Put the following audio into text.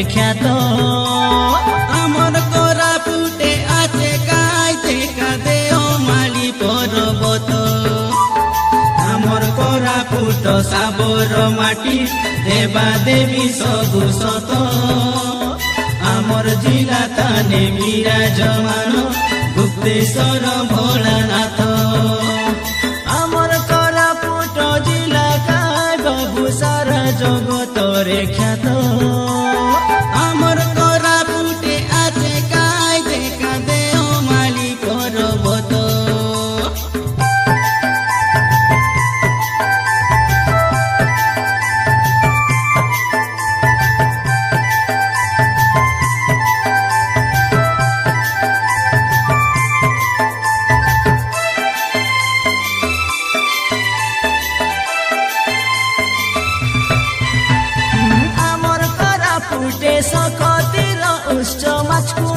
খ্যাত আমার কোরাপুটে আছে কাইতে কাদে ও মালি পর্বত আমার কোরাপুট সাবর মাটি দেবা দেবী সবু সত আমার জিলা তানে বিরাজমান গুপ্তেশ্বর ভোলানাথ আমার কোরাপুট জিলা কায় বাবু সারা জগতরে খ্যাত আমার কোরাপুটে আছে কাইতে কাদে ও মালি পর্বত আমার কোরাপুটে সকতির উচ্চ মাছকুন